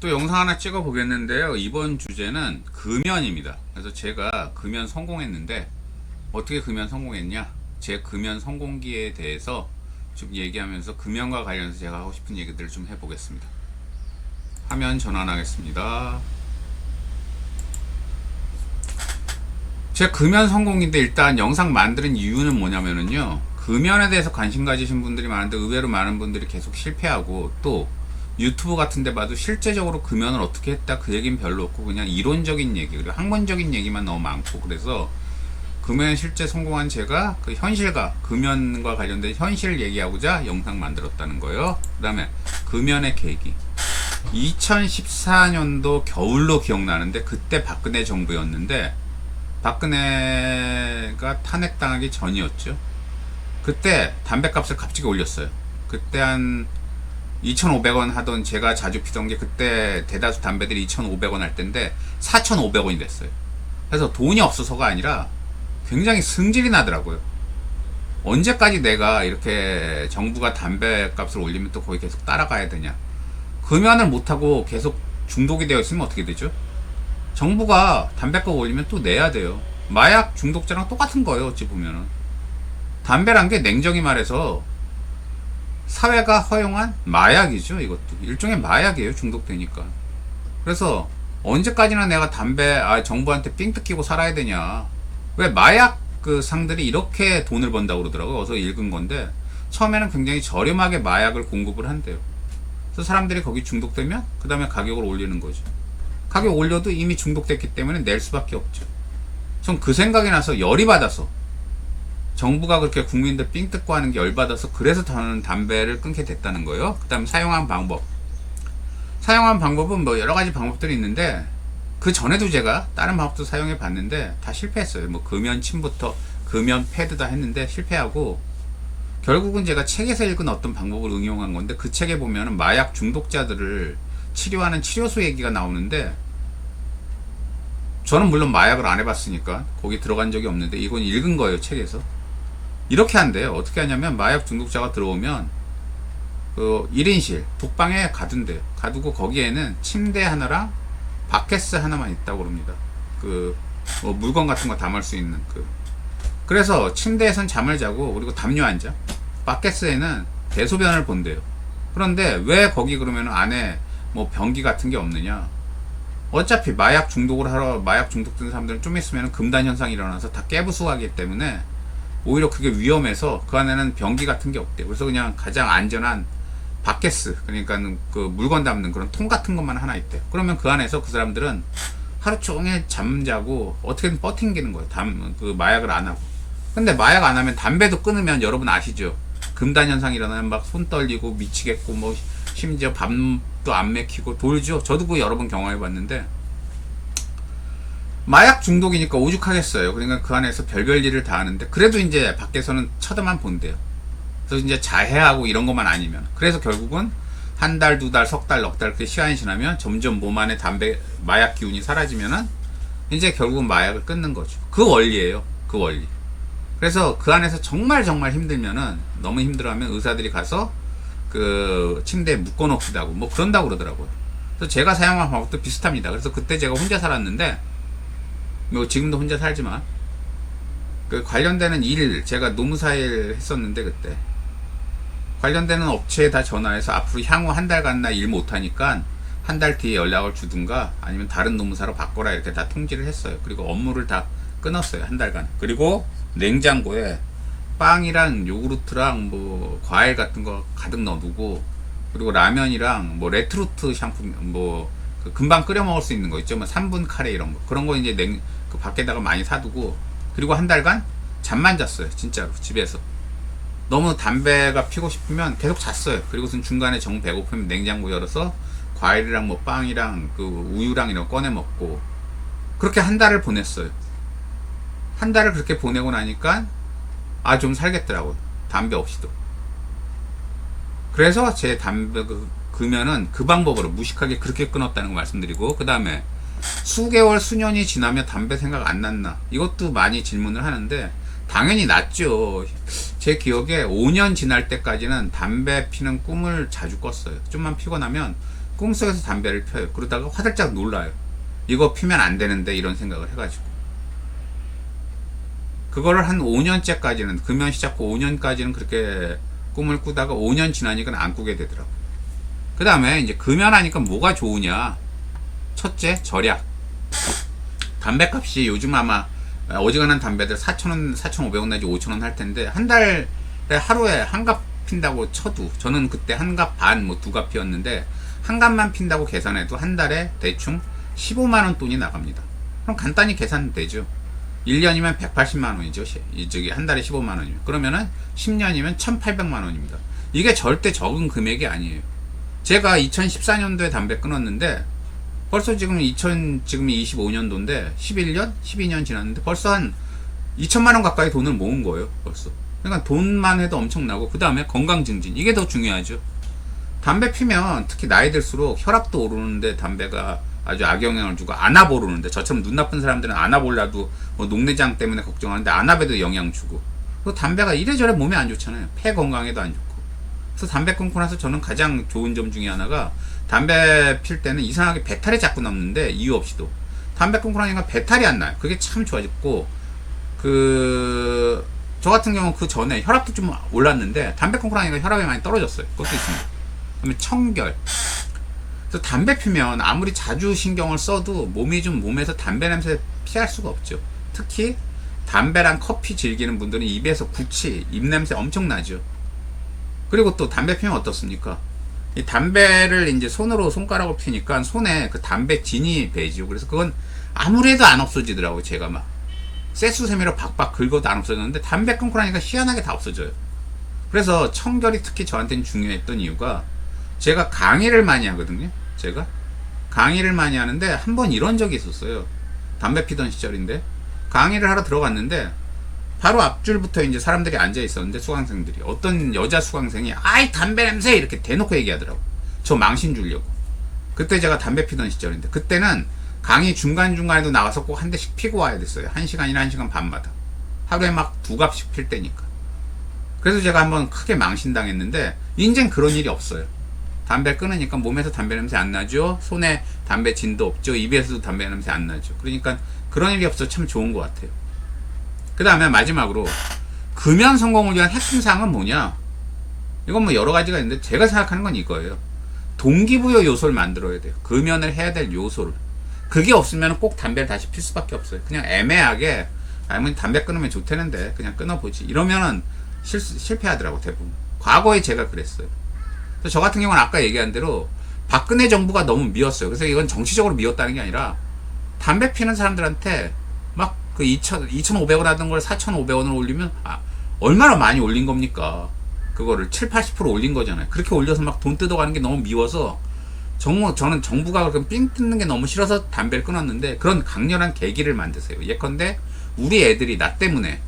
또 영상 하나 찍어 보겠는데요. 이번 주제는 금연입니다. 그래서 제가 금연 성공했는데 어떻게 금연 성공했냐? 제 금연 성공기에 대해서 좀 얘기하면서 금연과 관련해서 제가 하고 싶은 얘기들을 좀 해보겠습니다. 화면 전환하겠습니다. 제 금연 성공인데 일단 영상 만드는 이유는 뭐냐면요. 금연에 대해서 관심 가지신 분들이 많은데 의외로 많은 분들이 계속 실패하고 또 유튜브 같은 데 봐도 실제적으로 금연을 어떻게 했다 그 얘기는 별로 없고 그냥 이론적인 얘기 그리고 학문적인 얘기만 너무 많고 그래서 금연 실제 성공한 제가 그 현실과 금연과 관련된 현실을 얘기하고자 영상 만들었다는 거예요. 그 다음에 금연의 계기 2014년도 겨울로 기억나는데 그때 박근혜 정부였는데 박근혜가 탄핵당하기 전이었죠. 그때 담배값을 갑자기 올렸어요. 그때 한 2,500원 하던 제가 자주 피던 게 그때 대다수 담배들이 2,500원 할 때인데 4,500원이 됐어요. 그래서 돈이 없어서가 아니라 굉장히 승질이 나더라고요. 언제까지 내가 이렇게 정부가 담배값을 올리면 또 거기 계속 따라가야 되냐. 금연을 못하고 계속 중독이 되어 있으면 어떻게 되죠? 정부가 담배값 올리면 또 내야 돼요. 마약 중독자랑 똑같은 거예요. 어찌 보면은. 담배란 게 냉정히 말해서 사회가 허용한 마약이죠. 이것도 일종의 마약이에요. 중독되니까. 그래서 언제까지나 내가 담배 정부한테 삥 뜯기고 살아야 되냐. 왜 마약 그 상들이 이렇게 돈을 번다고 그러더라고요. 어서 읽은 건데 처음에는 굉장히 저렴하게 마약을 공급을 한대요. 그래서 사람들이 거기 중독되면 그 다음에 가격을 올리는 거죠. 가격 올려도 이미 중독됐기 때문에 낼 수밖에 없죠. 전 그 생각이 나서 열이 받아서 정부가 그렇게 국민들 삥 뜯고 하는 게 열받아서 그래서 저는 담배를 끊게 됐다는 거예요. 그 다음에 사용한 방법. 사용한 방법은 뭐 여러 가지 방법들이 있는데 그 전에도 제가 다른 방법도 사용해 봤는데 다 실패했어요. 뭐 금연침부터 금연 패드 다 했는데 실패하고 결국은 제가 책에서 읽은 어떤 방법을 응용한 건데 그 책에 보면은 마약 중독자들을 치료하는 치료소 얘기가 나오는데 저는 물론 마약을 안 해봤으니까 거기 들어간 적이 없는데 이건 읽은 거예요. 책에서. 이렇게 한대요. 어떻게 하냐면 마약 중독자가 들어오면 그 1인실 독방에 가둔대요. 가두고 거기에는 침대 하나랑 바켓스 하나만 있다고 그럽니다. 그 뭐 물건 같은 거 담을 수 있는 그래서 침대에선 잠을 자고 그리고 담요 한 장, 바켓스에는 대소변을 본대요. 그런데 왜 거기 그러면 안에 뭐 변기 같은 게 없느냐? 어차피 마약 중독을 하러 마약 중독된 사람들은 좀 있으면 금단 현상이 일어나서 다 깨부수하기 때문에 오히려 그게 위험해서 그 안에는 변기 같은 게 없대요. 그래서 그냥 가장 안전한 바켓스, 그러니까 그 물건 담는 그런 통 같은 것만 하나 있대요. 그러면 그 안에서 그 사람들은 하루 종일 잠자고 어떻게든 버팅기는 거예요. 그 마약을 안 하고. 근데 마약 안 하면 담배도 끊으면 여러분 아시죠? 금단 현상 일어나면 막 손 떨리고 미치겠고 뭐 심지어 밤도 안 맥히고 돌죠. 저도 그 여러 번 경험해 봤는데 마약 중독이니까 오죽하겠어요. 그러니까 그 안에서 별별 일을 다 하는데 그래도 이제 밖에서는 쳐다만 본대요. 그래서 이제 자해하고 이런 것만 아니면 그래서 결국은 한 달, 두 달, 석 달, 넉 달 그렇게 시간이 지나면 점점 몸 안에 담배 마약 기운이 사라지면은 이제 결국은 마약을 끊는 거죠. 그 원리예요. 그 원리. 그래서 그 안에서 정말 힘들면은 너무 힘들어하면 의사들이 가서 그 침대에 묶어놓기도 하고 뭐 그런다고 그러더라고요. 그래서 제가 사용한 방법도 비슷합니다. 그래서 그때 제가 혼자 살았는데 뭐 지금도 혼자 살지만 그 관련되는 일 제가 노무사일 했었는데 그때 관련되는 업체에 다 전화해서 앞으로 향후 한 달간 나 일 못하니까 한 달 뒤에 연락을 주든가 아니면 다른 노무사로 바꿔라 이렇게 다 통지를 했어요. 그리고 업무를 다 끊었어요. 한 달간. 그리고 냉장고에 빵이랑 요구르트랑 뭐 과일 같은 거 가득 넣어두고 그리고 라면이랑 뭐 레트루트 샴푸 뭐 그 금방 끓여 먹을 수 있는 거 있죠. 뭐 3분 카레 이런 거 그런 거 이제 그 밖에다가 많이 사두고 그리고 한 달간 잠만 잤어요. 진짜로 집에서. 너무 담배가 피고 싶으면 계속 잤어요. 그리고선 중간에 정 배고프면 냉장고 열어서 과일이랑 뭐 빵이랑 그 우유랑 이런 거 꺼내 먹고 그렇게 한 달을 보냈어요. 한 달을 그렇게 보내고 나니까 좀 살겠더라고요. 담배 없이도. 그래서 제 담배 금연은 그 방법으로 무식하게 그렇게 끊었다는 거 말씀드리고 그 다음에 수개월 수년이 지나면 담배 생각 안 났나 이것도 많이 질문을 하는데 당연히 났죠. 제 기억에 5년 지날 때까지는 담배 피는 꿈을 자주 꿨어요. 좀만 피고 나면 꿈속에서 담배를 펴요. 그러다가 화들짝 놀라요. 이거 피면 안 되는데 이런 생각을 해가지고. 그거를 한 5년째까지는, 금연 시작 후 5년까지는 그렇게 꿈을 꾸다가 5년 지나니까 안 꾸게 되더라고. 그 다음에 이제 금연하니까 뭐가 좋으냐. 첫째, 절약. 담배값이 요즘 아마 어지간한 담배들 4,000원, 4,500원 내지 5,000원 할 텐데, 한 달에 하루에 한 갑 핀다고 쳐도, 저는 그때 한 갑 반, 뭐 두 갑 피웠는데, 한 갑만 핀다고 계산해도 한 달에 대충 15만원 돈이 나갑니다. 그럼 간단히 계산되죠. 1년이면 180만원이죠. 저기 한 달에 15만원이면. 그러면은 10년이면 1800만원입니다. 이게 절대 적은 금액이 아니에요. 제가 2014년도에 담배 끊었는데, 벌써 지금 지금이 25년도인데, 11년? 12년 지났는데, 벌써 한 2천만원 가까이 돈을 모은 거예요, 벌써. 그러니까 돈만 해도 엄청나고, 그 다음에 건강 증진. 이게 더 중요하죠. 담배 피면 특히 나이 들수록 혈압도 오르는데 담배가 아주 악영향을 주고, 안압 오르는데, 저처럼 눈 나쁜 사람들은 안압 올라도 뭐 녹내장 때문에 걱정하는데 안압에도 영향 주고, 그 담배가 이래저래 몸에 안 좋잖아요. 폐 건강에도 안 좋고. 그래서 담배 끊고 나서 저는 가장 좋은 점 중에 하나가, 담배 필 때는 이상하게 배탈이 자꾸 남는데, 이유 없이도 담배 끊고 나니까 배탈이 안 나요. 그게 참 좋아졌고, 저 같은 경우는 그 전에 혈압도 좀 올랐는데, 담배 끊고 나니까 혈압이 많이 떨어졌어요. 그것도 있습니다. 그다음에 청결. 그래서 담배 피면 아무리 자주 신경을 써도 몸에서 담배 냄새 피할 수가 없죠. 특히 담배랑 커피 즐기는 분들은 입에서 구취, 입냄새 엄청나죠. 그리고 또 담배 피면 어떻습니까? 이 담배를 이제 손가락으로 피니까 손에 그 담배 진이 배지요. 그래서 그건 아무리 해도 안 없어지더라고요. 제가 막 쇠수세미로 박박 긁어도 안 없어졌는데, 담배 끊고 나니까 희한하게 다 없어져요. 그래서 청결이 특히 저한테는 중요했던 이유가, 제가 강의를 많이 하거든요. 제가 강의를 많이 하는데, 한 번 이런 적이 있었어요. 담배 피던 시절인데, 강의를 하러 들어갔는데, 바로 앞줄부터 이제 사람들이 앉아 있었는데, 수강생들이, 어떤 여자 수강생이 아이 담배 냄새 이렇게 대놓고 얘기하더라고. 저 망신 주려고. 그때 제가 담배 피던 시절인데, 그때는 강의 중간중간에도 나가서 꼭 한 대씩 피고 와야 됐어요. 1시간이나 1시간 반마다. 하루에 막 두 갑씩 필 때니까. 그래서 제가 한번 크게 망신당했는데, 인젠 그런 일이 없어요. 담배 끊으니까 몸에서 담배 냄새 안 나죠. 손에 담배 진도 없죠. 입에서도 담배 냄새 안 나죠. 그러니까 그런 일이 없어서 참 좋은 것 같아요. 그 다음에 마지막으로, 금연 성공을 위한 핵심사항은 뭐냐? 이건 뭐 여러 가지가 있는데, 제가 생각하는 건 이거예요. 동기부여 요소를 만들어야 돼요. 금연을 해야 될 요소를. 그게 없으면 꼭 담배를 다시 필 수밖에 없어요. 그냥 애매하게, 아니면 담배 끊으면 좋다는데 그냥 끊어보지, 이러면은 실패하더라고, 대부분. 과거에 제가 그랬어요. 그래서 저 같은 경우는 아까 얘기한 대로 박근혜 정부가 너무 미웠어요. 그래서 이건 정치적으로 미웠다는 게 아니라, 담배 피는 사람들한테 막 그 2,500원 하던 걸 4,500원을 올리면, 얼마나 많이 올린 겁니까? 그거를 7, 80% 올린 거잖아요. 그렇게 올려서 막 돈 뜯어가는 게 너무 미워서, 저는 정부가 그렇게 삥 뜯는 게 너무 싫어서 담배를 끊었는데, 그런 강렬한 계기를 만드세요. 예컨대 우리 애들이 나 때문에,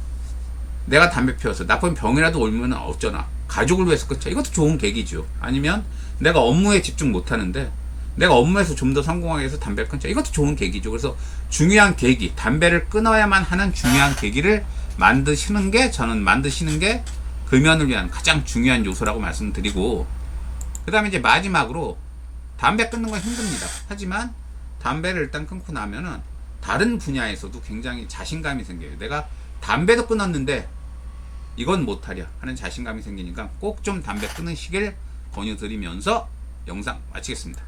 내가 담배 피워서 나쁜 병이라도 올면 어쩌나, 가족을 위해서 끊자. 이것도 좋은 계기죠. 아니면 내가 업무에 집중 못하는데, 내가 업무에서 좀 더 성공하기 위해서 담배를 끊자. 이것도 좋은 계기죠. 그래서 중요한 계기, 담배를 끊어야만 하는 중요한 계기를 만드시는 게 금연을 위한 가장 중요한 요소라고 말씀드리고, 그 다음에 이제 마지막으로, 담배 끊는 건 힘듭니다. 하지만 담배를 일단 끊고 나면은 다른 분야에서도 굉장히 자신감이 생겨요. 내가 담배도 끊었는데 이건 못하랴 하는 자신감이 생기니까 꼭 좀 담배 끊으시길 권유드리면서 영상 마치겠습니다.